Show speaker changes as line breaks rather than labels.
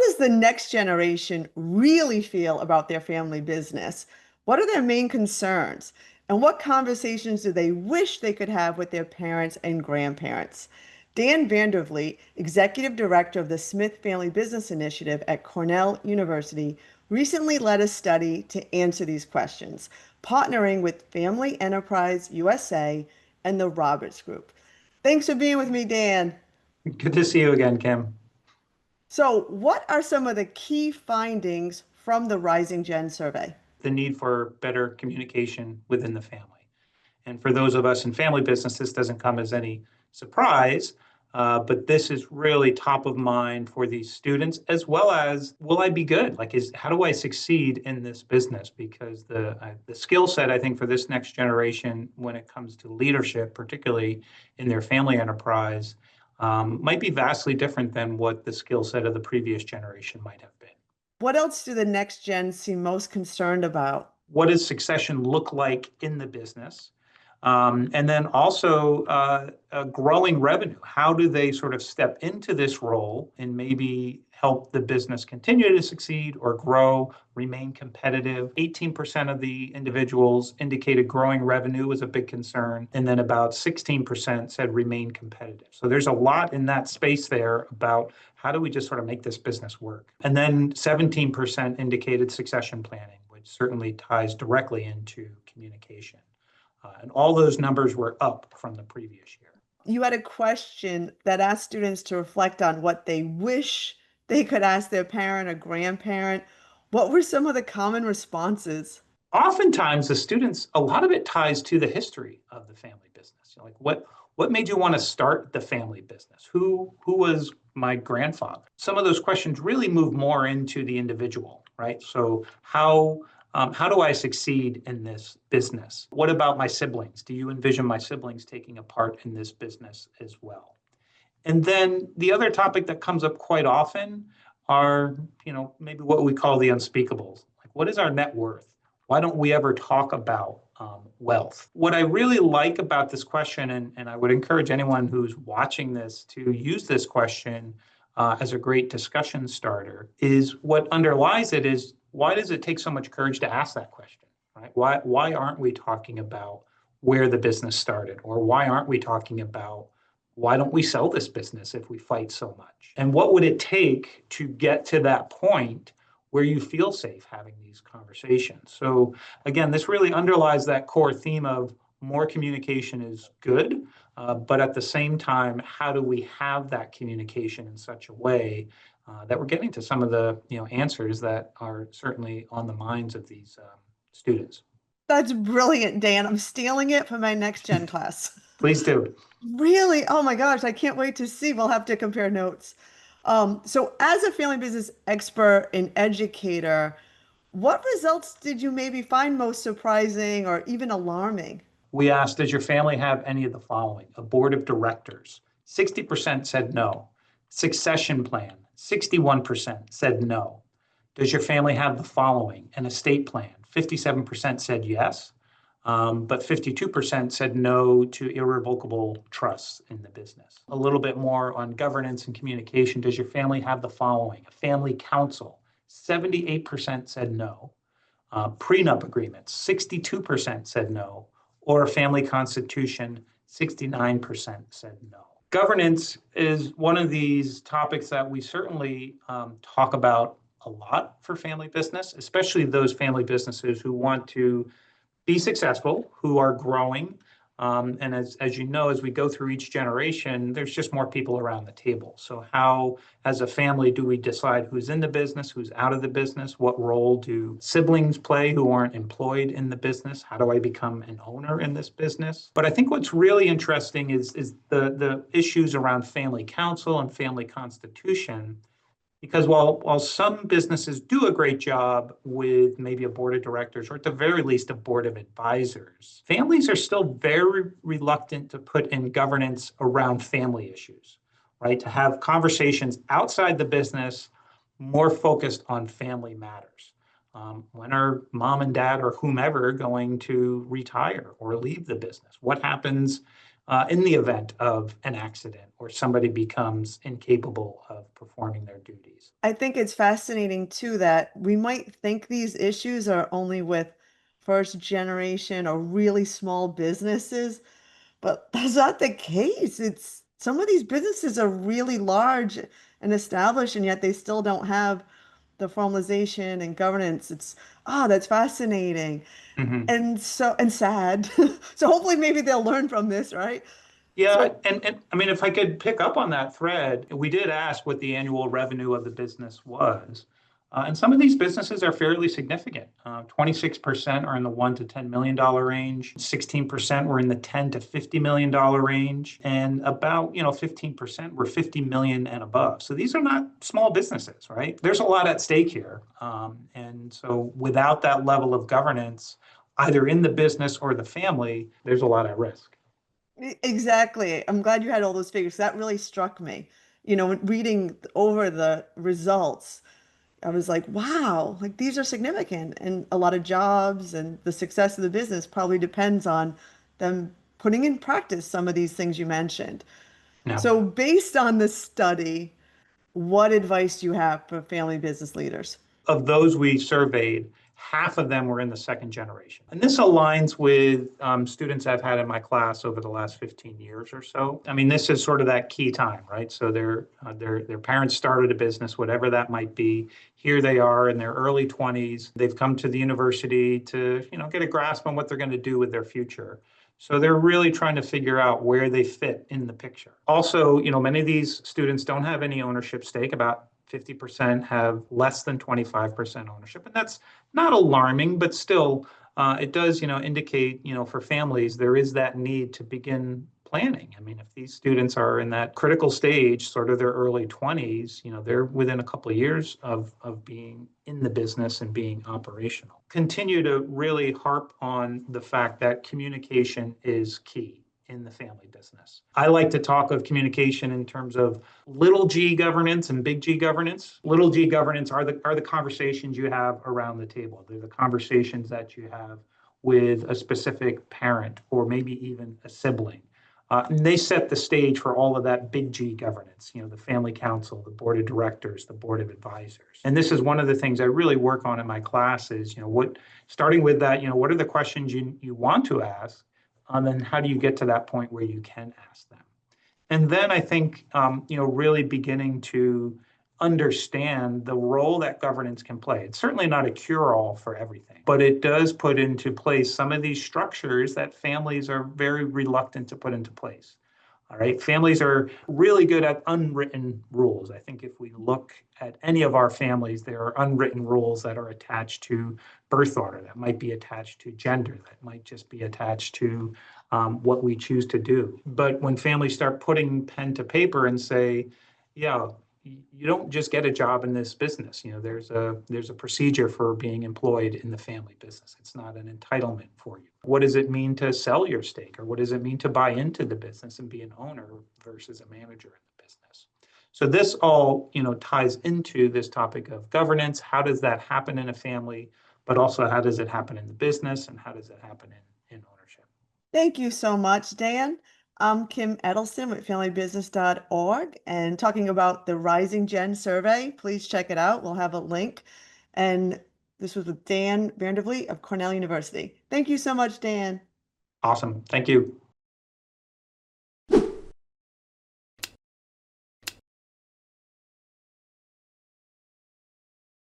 does the next generation really feel about their family business? What are their main concerns? And what conversations do they wish they could have with their parents and grandparents? Dan Van Der Vliet, Executive Director of the Smith Family Business Initiative at Cornell University, recently led a study to answer these questions, partnering with Family Enterprise USA and the Roberts Group. Thanks for being with me, Dan.
Good to see you again, Kim.
So, what are some of the key findings from the Rising Gen survey?
The need for better communication within the family. And for those of us in family business, this doesn't come as any surprise, but this is really top of mind for these students, as well as will I be good? Like, how do I succeed in this business? Because the skill set, I think, for this next generation, when it comes to leadership, particularly in their family enterprise, might be vastly different than what the skill set of the previous generation might have been.
What else do the next gen seem most concerned about?
What does succession look like in the business? And then also growing revenue. How do they sort of step into this role and maybe help the business continue to succeed or grow, remain competitive? 18% of the individuals indicated growing revenue was a big concern. And then about 16% said remain competitive. So there's a lot in that space there about how do we just sort of make this business work? And then 17% indicated succession planning, which certainly ties directly into communication. And all those numbers were up from the previous year.
You had a question that asked students to reflect on what they wish they could ask their parent or grandparent. What were some of the common responses?
Oftentimes, the students, a lot of it ties to the history of the family business. Like what made you want to start the family business? Who was my grandfather? Some of those questions really move more into the individual, right? So how do I succeed in this business? What about my siblings? Do you envision my siblings taking a part in this business as well? And then the other topic that comes up quite often are, maybe what we call the unspeakables. Like, what is our net worth? Why don't we ever talk about wealth? What I really like about this question, and I would encourage anyone who's watching this to use this question as a great discussion starter, is what underlies it is, why does it take so much courage to ask that question, right? Why aren't we talking about where the business started? Or why aren't we talking about why don't we sell this business if we fight so much? And what would it take to get to that point where you feel safe having these conversations? So again, this really underlies that core theme of more communication is good, but at the same time, how do we have that communication in such a way that we're getting to some of the answers that are certainly on the minds of these students?
That's brilliant, Dan. I'm stealing it for my next gen class.
Please do.
Really? Oh my gosh, I can't wait to see. We'll have to compare notes. So, as a family business expert and educator, what results did you maybe find most surprising or even alarming?
We asked, does your family have any of the following? A board of directors. 60% said no. Succession plan. 61% said no. Does your family have the following? An estate plan. 57% said yes, but 52% said no to irrevocable trusts in the business. A little bit more on governance and communication. Does your family have the following? A family council. 78% said no. Prenup agreements. 62% said no. Or a family constitution. 69% said no. Governance is one of these topics that we certainly talk about a lot for family business, especially those family businesses who want to be successful, who are growing. And as you know, as we go through each generation, there's just more people around the table. So how, as a family, do we decide who's in the business, who's out of the business? What role do siblings play who aren't employed in the business? How do I become an owner in this business? But I think what's really interesting is the issues around family council and family constitution. Because while some businesses do a great job with maybe a board of directors, or at the very least a board of advisors, families are still very reluctant to put in governance around family issues, right? To have conversations outside the business more focused on family matters. When are mom and dad or whomever going to retire or leave the business? What happens in the event of an accident or somebody becomes incapable of performing their duties.
I think it's fascinating too that we might think these issues are only with first generation or really small businesses, but that's not the case. It's some of these businesses are really large and established, and yet they still don't have the formalization and governance. That's fascinating.
Mhm.
And sad. So hopefully maybe they'll learn from this, right?
Yeah,
So
and I mean, if I could pick up on that thread, we did ask what the annual revenue of the business was. And some of these businesses are fairly significant. 26% are in the $1 to $10 million range, 16% were in the $10 to $50 million range, and about 15% were 50 million and above. So these are not small businesses, right? There's a lot at stake here. And so without that level of governance, either in the business or the family, there's a lot at risk.
exactly. I'm glad you had all those figures. That really struck me. When reading over the results, I was like, wow, like these are significant. And a lot of jobs and the success of the business probably depends on them putting in practice some of these things you mentioned.
Now,
So, based on this study, what advice do you have for family business leaders?
of those we surveyed, half of them were in the second generation. And this aligns with students I've had in my class over the last 15 years or so. I mean, this is sort of that key time, right? So their parents started a business, whatever that might be. Here they are in their early 20s. They've come to the university to, get a grasp on what they're going to do with their future. So they're really trying to figure out where they fit in the picture. Also, many of these students don't have any ownership stake. About 50% have less than 25% ownership. And that's not alarming, but still, it does, indicate, for families, there is that need to begin planning. I mean, if these students are in that critical stage, sort of their early 20s, they're within a couple of years of being in the business and being operational. Continue to really harp on the fact that communication is key in the family business. I like to talk of communication in terms of little g governance and big G governance. Little g governance are the conversations you have around the table. They're the conversations that you have with a specific parent or maybe even a sibling. And they set the stage for all of that big G governance, the family council, the board of directors, the board of advisors. And this is one of the things I really work on in my classes, starting with that, what are the questions you want to ask? And then how do you get to that point where you can ask them? And then I think, really beginning to understand the role that governance can play. It's certainly not a cure-all for everything, but it does put into place some of these structures that families are very reluctant to put into place. All right. Families are really good at unwritten rules. I think if we look at any of our families, there are unwritten rules that are attached to birth order, that might be attached to gender, that might just be attached to what we choose to do. But when families start putting pen to paper and say, yeah, you don't just get a job in this business. There's a procedure for being employed in the family business. It's not an entitlement for you. What does it mean to sell your stake, or what does it mean to buy into the business and be an owner versus a manager in the business? So this all, ties into this topic of governance. How does that happen in a family, but also how does it happen in the business, and how does it happen in ownership?
Thank you so much, Dan. I'm Kim Eddleston with familybusiness.org and talking about the Rising Gen survey. Please check it out. We'll have a link. And this was with Dan Van Der Vliet of Cornell University. Thank you so much, Dan.
Awesome. Thank you.